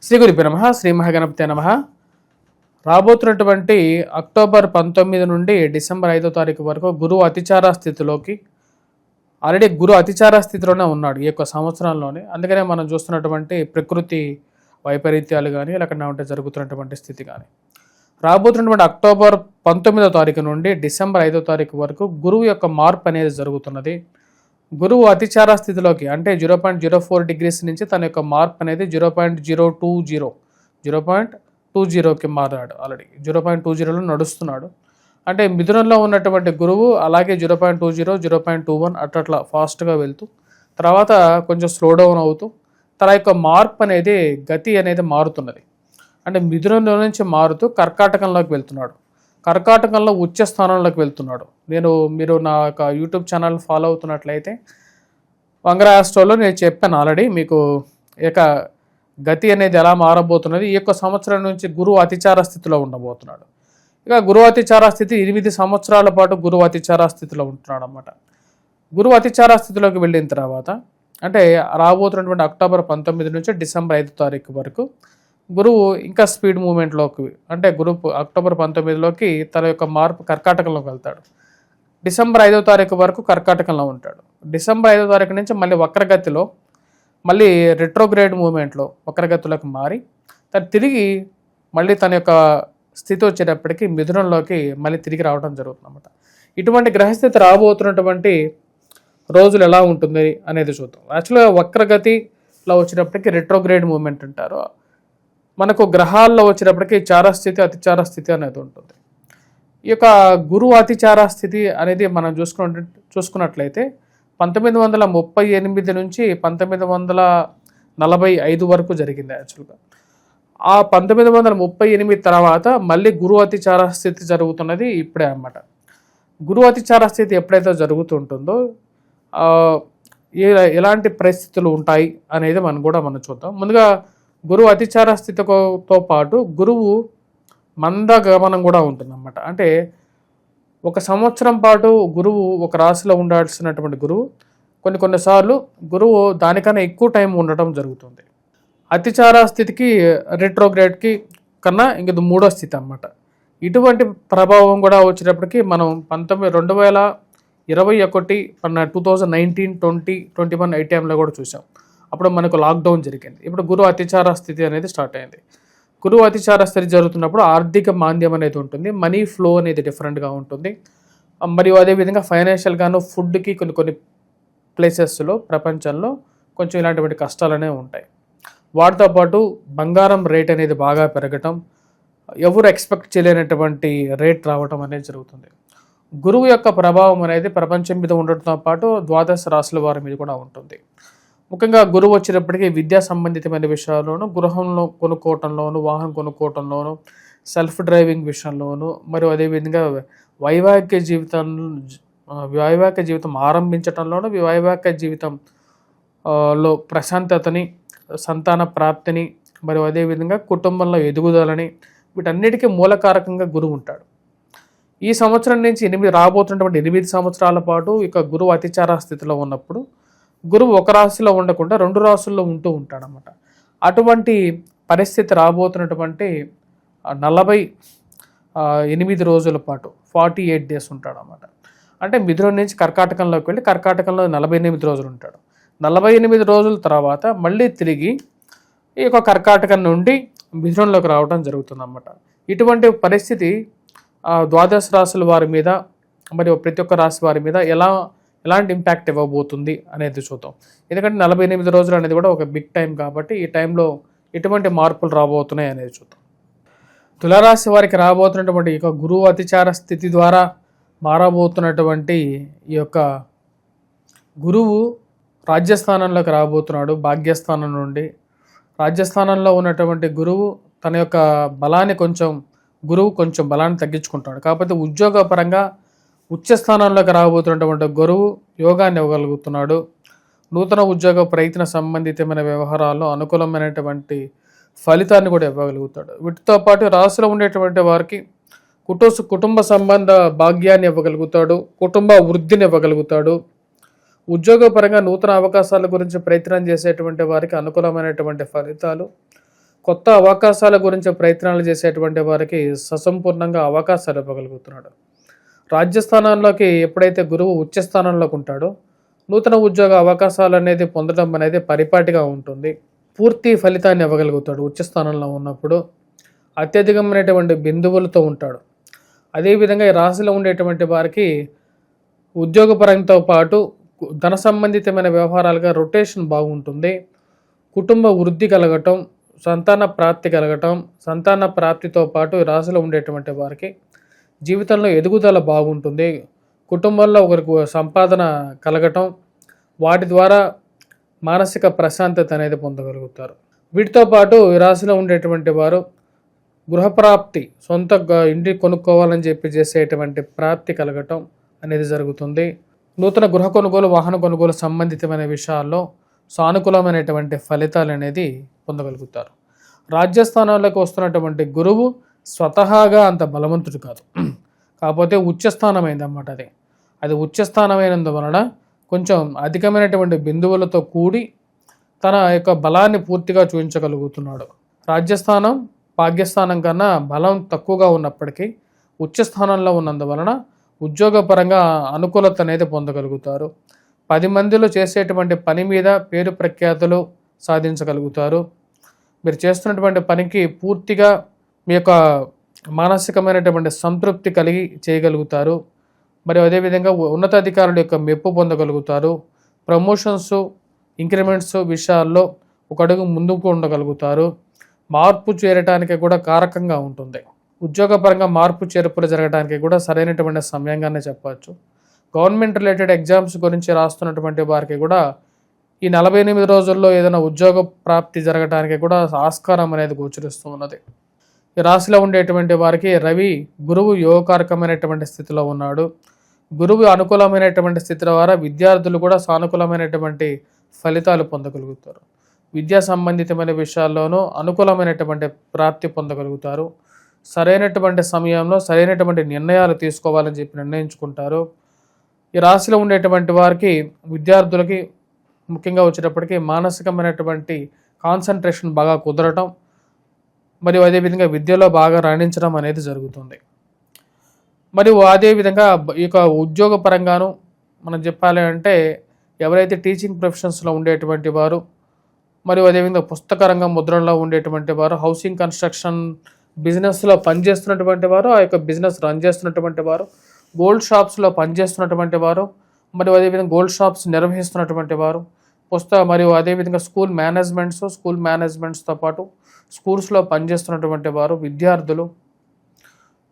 శ్రీ గురుభ్యో నమః. శ్రీ మహాగణపతే నమః. రాబోతున్నటువంటి అక్టోబర్ 19 నుండి డిసెంబర్ 5వ తారీఖు వరకు గురువు అతిచార స్థితిలోకి ఆల్రెడీ గురు అతిచార స్థితిలోనే ఉన్నాడు ఈ యొక్క సంవత్సరంలోనే. అందుకనే మనం చూస్తున్నటువంటి ప్రకృతి వైపరీత్యాలు కానీ లేకుండా ఉంటే జరుగుతున్నటువంటి స్థితి కానీ రాబోతున్నటువంటి అక్టోబర్ 19వ తారీఖు నుండి డిసెంబర్ 5వ తారీఖు వరకు గురువు యొక్క మార్పు అనేది జరుగుతున్నది. గురువు అతిచార స్థితిలోకి అంటే 0.04 డిగ్రీస్ నుంచి తన యొక్క మార్పు అనేది 0.20కి మారాడు. ఆల్రెడీ 0.20లో నడుస్తున్నాడు. అంటే మిథునంలో ఉన్నటువంటి గురువు అలాగే 0.20 0.21 అట్లా ఫాస్ట్గా వెళ్తూ తర్వాత కొంచెం స్లో డౌన్ అవుతూ తన యొక్క మార్పు అనేది గతి అనేది మారుతున్నది. అంటే మిథునంలో నుంచి మారుతూ కర్కాటకంలోకి వెళ్తున్నాడు. కర్కాటకంలో ఉచ్చ స్థానంలోకి వెళ్తున్నాడు. మీరు నా యొక్క యూట్యూబ్ ఛానల్ ఫాలో అవుతున్నట్లయితే వంగర ఆస్ట్రోలో నేను చెప్పాను ఆల్రెడీ మీకు ఇక గతి అనేది ఎలా మారబోతున్నది. ఈ యొక్క సంవత్సరం నుంచి గురువు అతిచార స్థితిలో ఉండబోతున్నాడు. ఇక గురువు అతిచార స్థితి 8 సంవత్సరాల పాటు గురువు అతిచార స్థితిలో ఉంటున్నాడు అన్నమాట. గురువు అతిచార స్థితిలోకి వెళ్ళిన తర్వాత అంటే రాబోతున్నటువంటి అక్టోబర్ 19 నుంచి డిసెంబర్ 5వ తారీఖు వరకు గురువు ఇంకా స్పీడ్ మూమెంట్లోకి అంటే గురువు అక్టోబర్ 19లోకి తన యొక్క మార్పు కర్కాటకంలోకి వెళ్తాడు. డిసెంబర్ 5వ తారీఖు వరకు కర్కాటకంలో ఉంటాడు. డిసెంబర్ 5వ తారీఖు నుంచి మళ్ళీ వక్రగతిలో మళ్ళీ రెట్రోగ్రేడ్ మూమెంట్లో వక్రగతిలోకి మారి తిరిగి మళ్ళీ తన యొక్క స్థితి వచ్చేటప్పటికి మిథునంలోకి మళ్ళీ తిరిగి రావడం జరుగుతుంది అన్నమాట. ఇటువంటి గ్రహస్థితి రాబోతున్నటువంటి రోజులు ఎలా ఉంటుంది అనేది చూద్దాం. యాక్చువల్గా వక్రగతిలో వచ్చినప్పటికీ రెట్రోగ్రేడ్ మూమెంట్ అంటారు. మనకు గ్రహాల్లో వచ్చినప్పటికీ చారస్థితి అతిచార స్థితి అనేది ఉంటుంది. ఈ యొక్క గురువు అతిచార స్థితి అనేది మనం చూసుకున్నట్లయితే 1938 నుంచి 1945 వరకు జరిగింది. యాక్చువల్గా ఆ 1938 తర్వాత మళ్ళీ గురువు అతిచార స్థితి జరుగుతున్నది ఇప్పుడే అన్నమాట. గురువు అతిచార స్థితి ఎప్పుడైతే జరుగుతుంటుందో ఎలాంటి పరిస్థితులు ఉంటాయి అనేది మనం చూద్దాం. ముందుగా గురువు అతిచార స్థితితో పాటు గురువు మందగమనం కూడా ఉంటుందన్నమాట. అంటే ఒక సంవత్సరం పాటు గురువు ఒక రాశిలో ఉండాల్సినటువంటి గురువు కొన్నిసార్లు గురువు దానికన్నా ఎక్కువ టైం ఉండటం జరుగుతుంది. అతిచార స్థితికి రెట్రోగ్రేడ్కి కన్నా ఇంక మూడో స్థితి అన్నమాట. ఇటువంటి ప్రభావం కూడా వచ్చేటప్పటికి మనం 2021 2019 20 21 ఈ టైంలో కూడా చూసాం. అప్పుడు మనకు లాక్డౌన్ జరిగింది. ఇప్పుడు గురువు అతిచార స్థితి అనేది స్టార్ట్ అయింది. గురువు అతిచార స్థితి జరుగుతున్నప్పుడు ఆర్థిక మాంద్యం అనేది ఉంటుంది. మనీ ఫ్లో అనేది డిఫరెంట్గా ఉంటుంది. మరియు అదేవిధంగా ఫైనాన్షియల్గాను ఫుడ్కి కొన్ని ప్లేసెస్లో ప్రపంచంలో కొంచెం ఇలాంటి కష్టాలు అనేవి ఉంటాయి. వాటితో పాటు బంగారం రేట్ అనేది బాగా పెరగటం, ఎవరు ఎక్స్పెక్ట్ చేయలేనటువంటి రేట్ రావటం అనేది జరుగుతుంది. గురువు యొక్క ప్రభావం అనేది ప్రపంచం మీద ఉండటంతో పాటు ద్వాదశ రాశుల వారి మీద కూడా ఉంటుంది. ముఖ్యంగా గురువు వచ్చేటప్పటికీ విద్యా సంబంధితమైన విషయాల్లోనూ, గృహంలో కొనుక్కోవటంలోను, వాహనం కొనుక్కోవటంలో, సెల్ఫ్ డ్రైవింగ్ విషయంలోనూ, మరియు అదేవిధంగా వైవాహిక జీవితం ఆరంభించటంలోనూ, వైవాహిక జీవితంలో ప్రశాంతతని, సంతాన ప్రాప్తిని, మరియు అదేవిధంగా కుటుంబంలో ఎదుగుదలని వీటన్నిటికీ మూలకారకంగా గురువు ఉంటాడు. ఈ సంవత్సరం నుంచి రాబోతున్నటువంటి 8 సంవత్సరాల పాటు ఇక గురువు అతిచార స్థితిలో ఉన్నప్పుడు గురువు ఒక రాశిలో ఉండకుండా 2 రాశుల్లో ఉంటూ ఉంటాడనమాట. అటువంటి పరిస్థితి రాబోతున్నటువంటి 48 రోజుల పాటు 48 డేస్ ఉంటాడనమాట. అంటే మిథునం నుంచి కర్కాటకంలోకి వెళ్ళి కర్కాటకంలో 48 రోజులు ఉంటాడు. 48 రోజుల తర్వాత మళ్ళీ తిరిగి ఈ యొక్క కర్కాటకం నుండి మిథునంలోకి రావడం జరుగుతుందన్నమాట. ఇటువంటి పరిస్థితి ద్వాదశ రాశుల వారి మీద మరియు ప్రతి ఒక్క రాశి వారి మీద ఎలాంటి ఇంపాక్ట్ ఇవ్వబోతుంది అనేది చూద్దాం. ఎందుకంటే 48 రోజులు అనేది కూడా ఒక బిగ్ టైం కాబట్టి ఈ టైంలో ఎటువంటి మార్పులు రాబోతున్నాయి అనేది చూద్దాం. తులారాశి వారికి రాబోతున్నటువంటి ఈ యొక్క గురువు అతిచార స్థితి ద్వారా మారబోతున్నటువంటి ఈ యొక్క గురువు రాజ్యస్థానంలోకి రాబోతున్నాడు. భాగ్యస్థానం నుండి రాజ్యస్థానంలో ఉన్నటువంటి గురువు తన యొక్క గురువు కొంచెం బలాన్ని తగ్గించుకుంటాడు. కాకపోతే ఉద్యోగపరంగా ఉచ్చస్థానంలోకి రాబోతున్నటువంటి గురువు యోగాన్ని ఇవ్వగలుగుతున్నాడు. నూతన ఉద్యోగ ప్రయత్న సంబంధితమైన వ్యవహారాల్లో అనుకూలమైనటువంటి ఫలితాన్ని కూడా ఇవ్వగలుగుతాడు. వీటితో పాటు రాశిలో ఉండేటువంటి వారికి కుటుంబ సంబంధ భాగ్యాన్ని ఇవ్వగలుగుతాడు, కుటుంబ వృద్ధిని ఇవ్వగలుగుతాడు. ఉద్యోగపరంగా నూతన అవకాశాల గురించి ప్రయత్నం చేసేటువంటి వారికి అనుకూలమైనటువంటి ఫలితాలు, కొత్త అవకాశాల గురించి ప్రయత్నాలు చేసేటువంటి వారికి ససంపూర్ణంగా అవకాశాలు ఇవ్వగలుగుతున్నాడు. రాజ్యస్థానాల్లోకి ఎప్పుడైతే గురువు ఉచ్చ స్థానంలోకి ఉంటాడో నూతన ఉద్యోగ అవకాశాలు అనేది పొందడం అనేది పరిపాటిగా ఉంటుంది. పూర్తి ఫలితాన్ని ఇవ్వగలుగుతాడు. ఉచ్చ స్థానంలో ఉన్నప్పుడు అత్యధికమైనటువంటి బిందువులతో ఉంటాడు. అదేవిధంగా ఈ రాశిలో ఉండేటువంటి వారికి ఉద్యోగపరంతో పాటు ధన సంబంధితమైన వ్యవహారాలుగా రొటేషన్ బాగుంటుంది. కుటుంబ వృద్ధి కలగటం, సంతాన ప్రాప్తి కలగటం, సంతాన ప్రాప్తితో పాటు ఈ రాశిలో ఉండేటువంటి వారికి జీవితంలో ఎదుగుదల బాగుంటుంది. కుటుంబంలో ఒకరికి సంపాదన కలగటం, వాటి ద్వారా మానసిక ప్రశాంతత అనేది పొందగలుగుతారు. వీటితో పాటు ఈ రాశిలో ఉండేటువంటి వారు గృహప్రాప్తి, సొంత ఇంటి కొనుక్కోవాలని చెప్పి చేసేటువంటి ప్రాప్తి కలగటం అనేది జరుగుతుంది. నూతన గృహ కొనుగోలు, వాహన కొనుగోలు సంబంధితమైన విషయాల్లో సానుకూలమైనటువంటి ఫలితాలు అనేది పొందగలుగుతారు. రాజ్యస్థానాల్లోకి వస్తున్నటువంటి గురువు స్వతహాగా అంత బలవంతుడు కాదు, కాకపోతే ఉచ్చస్థానమైంది అన్నమాట. అది ఉచ్చస్థానమైనందువలన కొంచెం అధికమైనటువంటి బిందువులతో కూడి తన యొక్క బలాన్ని పూర్తిగా చూపించగలుగుతున్నాడు. రాజ్యస్థానం భాగ్యస్థానం కన్నా బలం తక్కువగా ఉన్నప్పటికీ ఉచ్చస్థానంలో ఉన్నందువలన ఉద్యోగపరంగా అనుకూలత అనేది పొందగలుగుతారు. 10 మందిలో చేసేటువంటి పని మీద పేరు ప్రఖ్యాతులు సాధించగలుగుతారు. మీరు చేస్తున్నటువంటి పనికి పూర్తిగా మీ యొక్క మానసికమైనటువంటి సంతృప్తి కలిగి చేయగలుగుతారు. మరియు అదేవిధంగా ఉన్నతాధికారుల యొక్క మెప్పు పొందగలుగుతారు. ప్రమోషన్స్, ఇంక్రిమెంట్స్ విషయాల్లో ఒక అడుగు ముందుకు ఉండగలుగుతారు. మార్పు చేరటానికి కూడా కారకంగా ఉంటుంది. ఉద్యోగపరంగా మార్పు చేర్పులు జరగడానికి కూడా సరైనటువంటి సమయంగానే చెప్పవచ్చు. గవర్నమెంట్ రిలేటెడ్ ఎగ్జామ్స్ గురించి రాస్తున్నటువంటి వారికి కూడా ఈ 48 రోజుల్లో ఏదైనా ఉద్యోగ ప్రాప్తి జరగడానికి కూడా ఆస్కారం అనేది గోచరిస్తూ ఉన్నది. ఈ రాశిలో ఉండేటువంటి వారికి రవి, గురువు యోగకారకమైనటువంటి స్థితిలో ఉన్నాడు. గురువు అనుకూలమైనటువంటి స్థితి ద్వారా విద్యార్థులు కూడా సానుకూలమైనటువంటి ఫలితాలు పొందగలుగుతారు. విద్యా సంబంధితమైన విషయాల్లోనూ అనుకూలమైనటువంటి ప్రాప్తి పొందగలుగుతారు. సరైనటువంటి సమయంలో సరైనటువంటి నిర్ణయాలు తీసుకోవాలని చెప్పి నిర్ణయించుకుంటారు. ఈ రాశిలో ఉండేటువంటి వారికి విద్యార్థులకి ముఖ్యంగా వచ్చేటప్పటికి మానసికమైనటువంటి కాన్సన్ట్రేషన్ బాగా కుదరటం, మరియు అదేవిధంగా విద్యలో బాగా రాణించడం అనేది జరుగుతుంది. మరియు అదేవిధంగా ఈ యొక్క ఉద్యోగ పరంగాను మనం చెప్పాలి అంటే ఎవరైతే టీచింగ్ ప్రొఫెషన్స్లో ఉండేటువంటి వారు, మరియు అదేవిధంగా పుస్తక రంగం ముద్రణలో ఉండేటువంటి వారు, హౌసింగ్ కన్స్ట్రక్షన్ బిజినెస్లో పనిచేస్తున్నటువంటి వారు, ఆ యొక్క బిజినెస్ రన్ చేస్తున్నటువంటి వారు, గోల్డ్ షాప్స్లో పనిచేస్తున్నటువంటి వారు, మరియు అదేవిధంగా గోల్డ్ షాప్స్ నిర్వహిస్తున్నటువంటి వారు, మరియు అదేవిధంగా స్కూల్ మేనేజ్మెంట్స్తో పాటు స్కూల్స్లో పనిచేస్తున్నటువంటి వారు, విద్యార్థులు,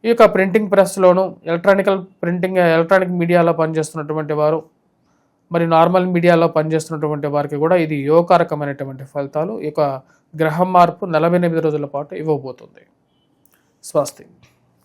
ఈ యొక్క ప్రింటింగ్ ప్రెస్లోను ఎలక్ట్రానిక్ మీడియాలో పనిచేస్తున్నటువంటి వారు, మరి నార్మల్ మీడియాలో పనిచేస్తున్నటువంటి వారికి కూడా ఇది యోగకారకమైనటువంటి ఫలితాలు ఈ యొక్క గ్రహం మార్పు 48 రోజుల పాటు ఇవ్వబోతుంది. స్వస్తి.